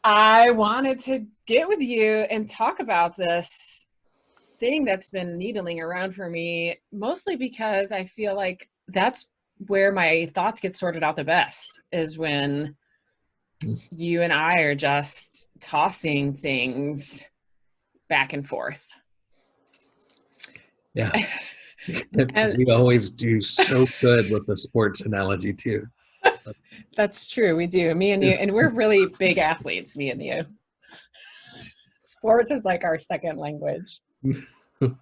I wanted to get with you and talk about this thing that's been needling around for me, mostly because I feel like that's where my thoughts get sorted out the best, is when you and I are just tossing things back and forth. Yeah. And We always do so good with the sports analogy too. that's true, we do. Me and you, and we're really big athletes, me and you. Sports is like our second language. So,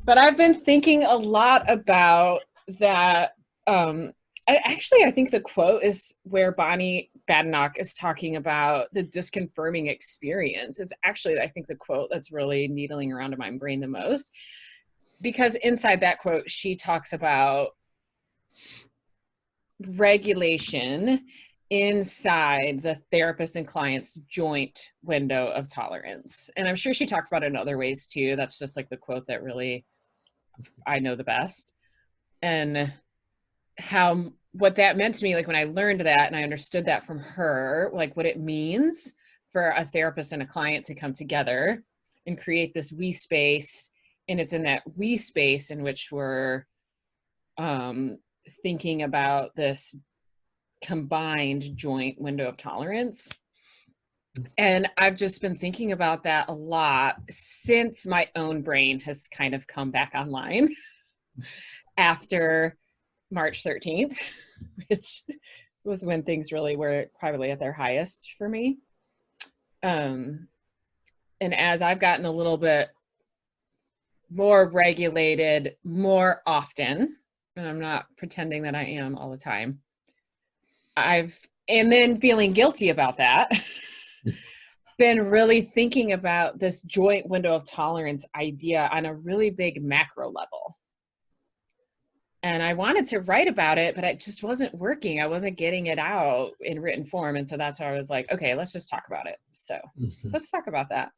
but I've been thinking a lot about that. I think the quote is where Bonnie Badenoch is talking about the disconfirming experience is actually, I think, the quote that's really needling around in my brain the most. Because inside that quote, she talks about regulation inside the therapist and client's joint window of tolerance. And I'm sure she talks about it in other ways too. That's just like the quote that really I know the best. And how what that meant to me, like when I learned that and I understood that from her, like what it means for a therapist and a client to come together and create this we space. And it's in that we space in which we're thinking about this combined joint window of tolerance. And I've just been thinking about that a lot since my own brain has kind of come back online after March 13th, which was when things really were probably at their highest for me. And as I've gotten a little bit more regulated more often, and I'm not pretending that I am all the time, and then feeling guilty about that, been really thinking about this joint window of tolerance idea on a really big macro level. And I wanted to write about it, but it just wasn't working. I wasn't getting it out in written form. And so that's why I was like, okay, let's just talk about it. So let's talk about that.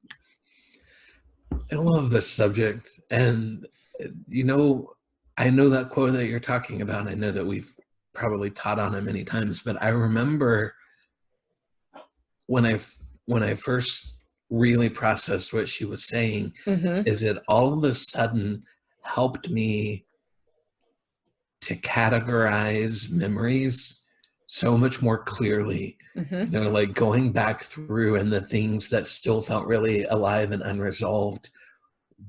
I love this subject. And, I know that quote that you're talking about. I know that we've probably taught on it many times, but I remember when I first really processed what she was saying, is it all of a sudden helped me to categorize memories so much more clearly. Like going back through, and the things that still felt really alive and unresolved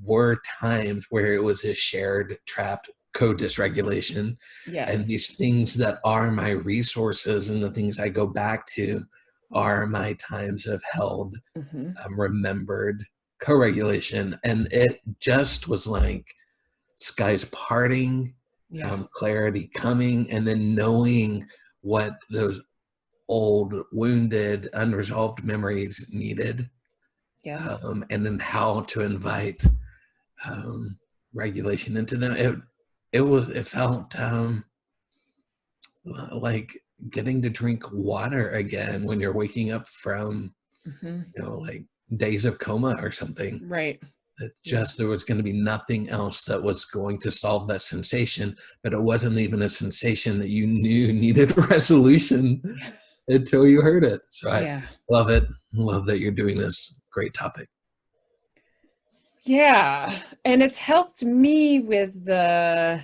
were times where it was a shared trapped co-dysregulation. Yes. And these things that are my resources and the things I go back to are my times of held, remembered co-regulation. And it just was like skies parting, clarity coming, and then knowing what those old, wounded, unresolved memories needed. Yes. And then how to invite regulation into them. It felt like getting to drink water again when you're waking up from, like days of coma or something. Right. That just there was going to be nothing else that was going to solve that sensation, but it wasn't even a sensation that you knew needed resolution until you heard it. So I love it. Love that you're doing this great topic. Yeah. And it's helped me with the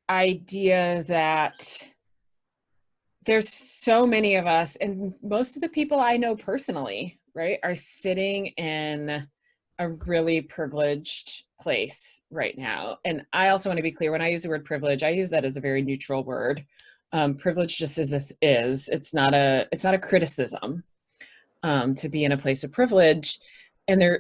idea that there's so many of us, and most of the people I know personally, right, are sitting in a really privileged place right now. And I also want to be clear, when I use the word privilege, I use that as a very neutral word. Privilege just is. It's not a criticism to be in a place of privilege. And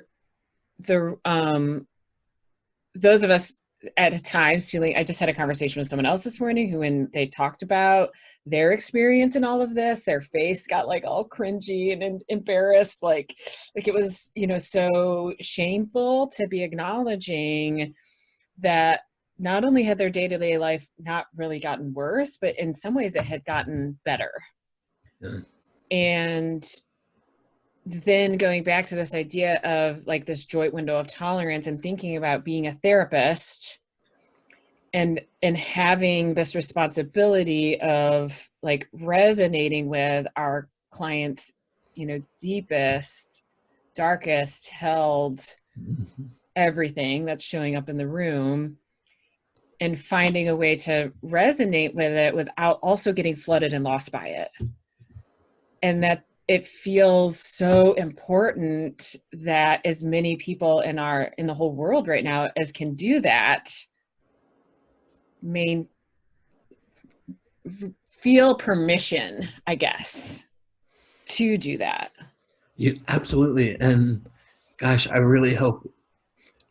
those of us at times feeling, I just had a conversation with someone else this morning who, when they talked about their experience in all of this, their face got like all cringy and embarrassed, like it was, so shameful to be acknowledging that not only had their day-to-day life not really gotten worse, but in some ways it had gotten better. And then going back to this idea of like this joint window of tolerance and thinking about being a therapist and having this responsibility of like resonating with our clients, you know, deepest, darkest held everything that's showing up in the room, and finding a way to resonate with it without also getting flooded and lost by it. And that it feels so important that as many people in the whole world right now as can do that, feel permission, I guess, to do that. Absolutely. And gosh, I really hope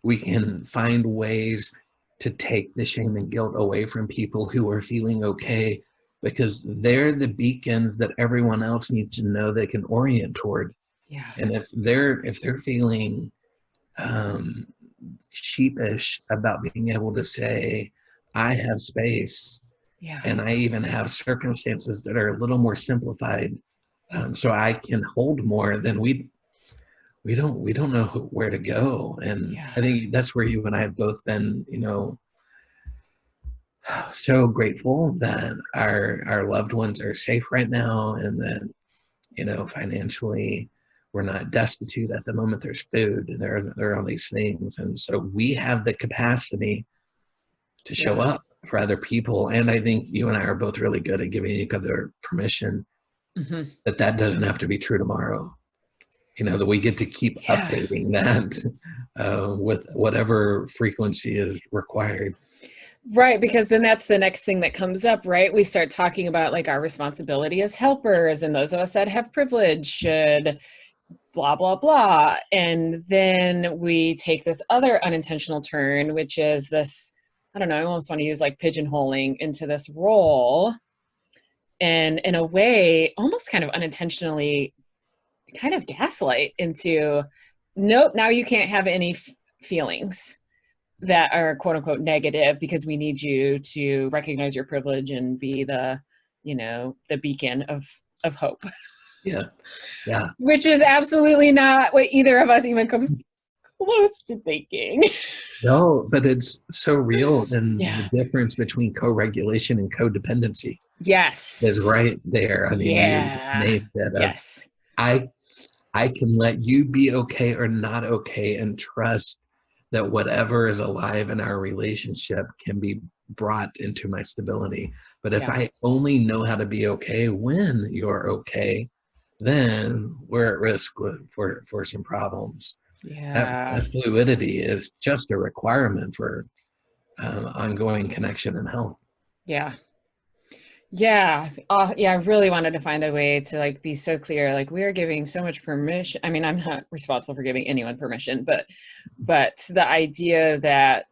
we can find ways to take the shame and guilt away from people who are feeling okay, because they're the beacons that everyone else needs to know they can orient toward. Yeah. And if they're feeling sheepish about being able to say, I have space, Yeah. and I even have circumstances that are a little more simplified, so I can hold more, then we don't know where to go. And Yeah. I think that's where you and I have both been, you know, so grateful that our loved ones are safe right now, and that, you know, financially we're not destitute at the moment. There's food, there are all these things, and so we have the capacity to show Yeah. up for other people. And I think you and I are both really good at giving each other permission Mm-hmm. that doesn't have to be true tomorrow. You know, that we get to keep Yeah. updating that with whatever frequency is required. Right, because then that's the next thing that comes up, right? We start talking about like our responsibility as helpers, and those of us that have privilege should blah, blah, blah. And then we take this other unintentional turn, which is this, I don't know, I almost want to use like pigeonholing into this role. And in a way, almost kind of unintentionally, kind of gaslight into, nope, now you can't have any feelings that are quote unquote negative, because we need you to recognize your privilege and be the, you know, the beacon of hope. Yeah. Yeah. Which is absolutely not what either of us even comes close to thinking. No, but it's so real. And Yeah. the difference between co-regulation and codependency Yes. is right there. I mean, you Yeah. named it. Yes. I can let you be okay or not okay, and trust that whatever is alive in our relationship can be brought into my stability. But if Yeah. I only know how to be okay when you're okay, then we're at risk for some problems. Yeah. That fluidity is just a requirement for ongoing connection and health. Yeah. Yeah. Yeah. I really wanted to find a way to like be so clear. Like, we are giving so much permission. I mean, I'm not responsible for giving anyone permission, but the idea that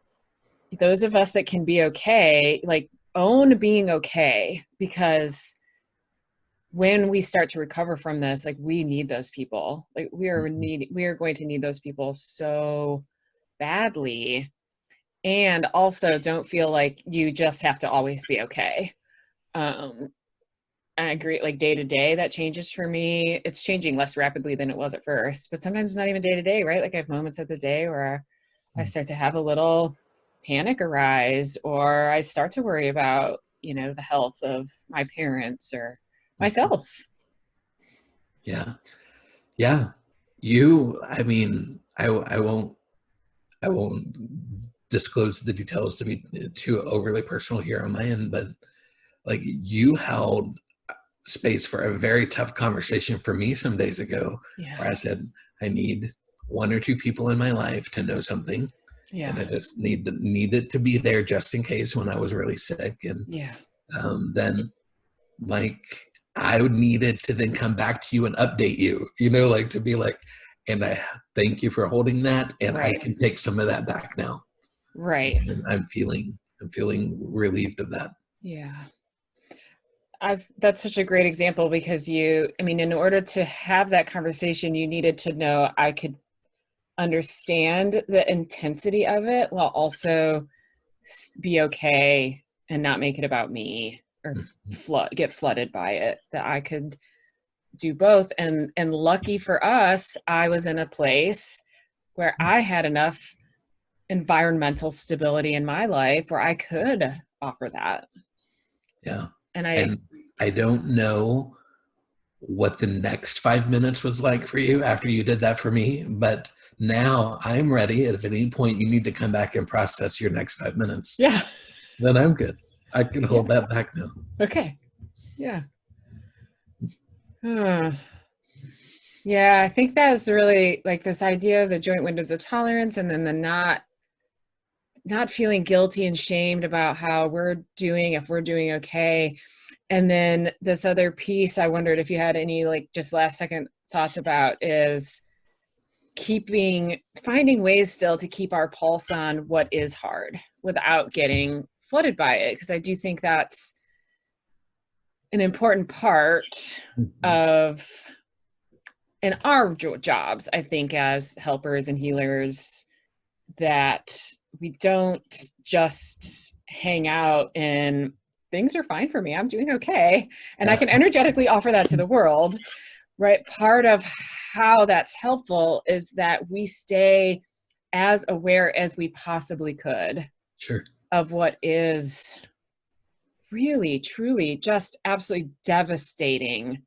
those of us that can be okay, like, own being okay, because when we start to recover from this, like, we need those people. Like, we are going to need those people so badly. And also, don't feel like you just have to always be okay. um I agree, like day to day that changes for me. It's changing less rapidly than it was at first, but sometimes it's not even day to day, right? Like, I have moments of the day where I start to have a little panic arise, or I start to worry about, you know, the health of my parents or myself. Yeah. Yeah. You, I mean, I won't disclose the details to be too overly personal here on my end, but like, you held space for a very tough conversation for me some days ago, Yeah. where I said, I need one or two people in my life to know something, and Yeah. I just needed to be there just in case when I was really sick. And Yeah. then, like, I would needed to then come back to you and update you, you know, like, to be like, and I thank you for holding that, and I Right. can take some of that back now. Right. And I'm feeling relieved of that. Yeah. That's such a great example, because I mean, in order to have that conversation, you needed to know I could understand the intensity of it while also be okay and not make it about me, or get flooded by it. That I could do both. And lucky for us, I was in a place where I had enough environmental stability in my life where I could offer that. Yeah. And And I don't know what the next 5 minutes was like for you after you did that for me, but now I'm ready. If at any point you need to come back and process your next 5 minutes, yeah. then I'm good. I can Yeah. hold that back now. Okay. Yeah. Yeah, I think that's really like this idea of the joint windows of tolerance, and then the not feeling guilty and shamed about how we're doing, if we're doing okay. And then this other piece I wondered if you had any like just last second thoughts about is finding ways still to keep our pulse on what is hard without getting flooded by it, because I do think that's an important part of in our jobs, I think, as helpers and healers, that we don't just hang out and things are fine for me, I'm doing okay, and I Yeah, can energetically offer that to the world, right? Part of how that's helpful is that we stay as aware as we possibly could sure. of what is really, truly just absolutely devastating,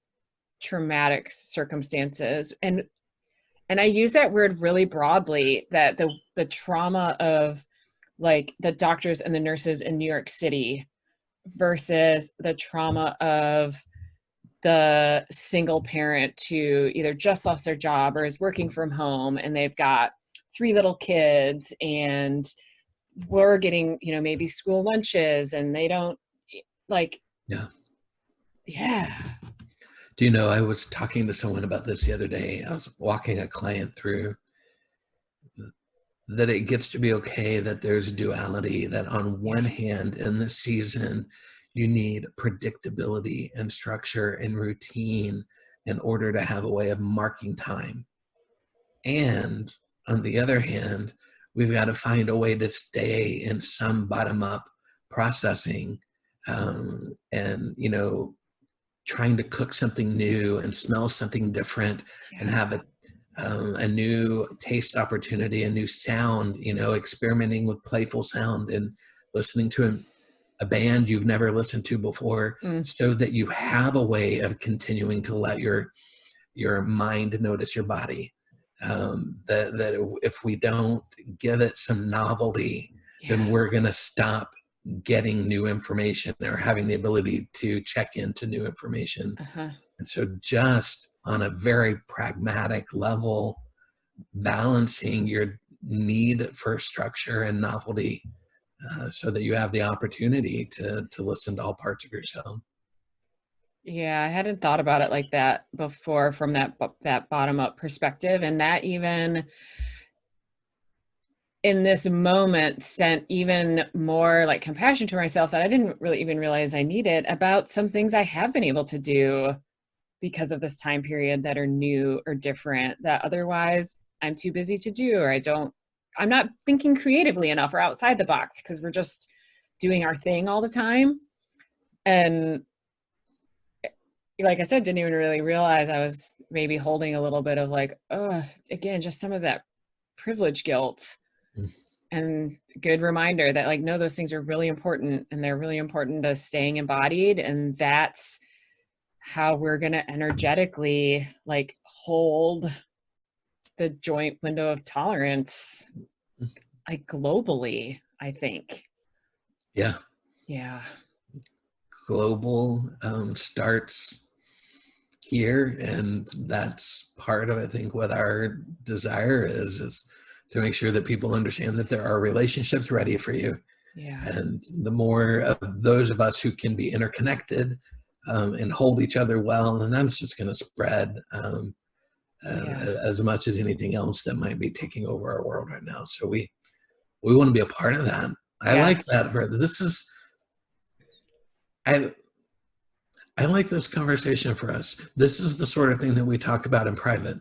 traumatic circumstances. And I use that word really broadly, that the trauma of like the doctors and the nurses in New York City versus the trauma of the single parent who either just lost their job or is working from home, and they've got 3 little kids, and we're getting, maybe school lunches, and they don't like, Yeah. yeah. Do you know, I was talking to someone about this the other day. I was walking a client through that it gets to be okay that there's duality, that on one hand, in this season, you need predictability and structure and routine in order to have a way of marking time. And on the other hand, we've got to find a way to stay in some bottom up processing, and, trying to cook something new and smell something different and have a new taste opportunity, a new sound, experimenting with playful sound and listening to a band you've never listened to before, so that you have a way of continuing to let your mind notice your body. That if we don't give it some novelty, then we're going to stop getting new information or having the ability to check into new information. And so just on a very pragmatic level, balancing your need for structure and novelty, so that you have the opportunity to listen to all parts of yourself. Yeah, I hadn't thought about it like that before from that bottom up perspective, and that even in this moment sent even more like compassion to myself that I didn't really even realize I needed about some things I have been able to do because of this time period that are new or different that otherwise I'm too busy to do, or I'm not thinking creatively enough or outside the box because we're just doing our thing all the time. And like I said, didn't even really realize I was maybe holding a little bit of like, oh, again, just some of that privilege guilt. And good reminder that like, no, those things are really important, and they're really important to staying embodied. And that's how we're going to energetically like hold the joint window of tolerance, like globally, I think. Yeah. Yeah. Global starts here, and that's part of, I think, what our desire is to make sure that people understand that there are relationships ready for you. Yeah. And the more of those of us who can be interconnected, and hold each other well, and that's just going to spread, as much as anything else that might be taking over our world right now. So we want to be a part of that. I like that. This is, I like this conversation for us. This is the sort of thing that we talk about in private.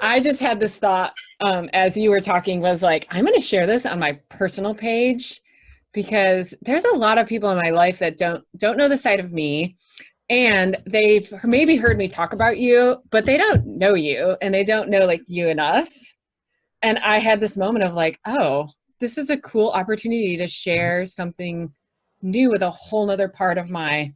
I just had this thought as you were talking, was like, I'm going to share this on my personal page because there's a lot of people in my life that don't know the side of me, and they've maybe heard me talk about you, but they don't know you, and they don't know like you and us. And I had this moment of like, oh, this is a cool opportunity to share something new with a whole nother part of my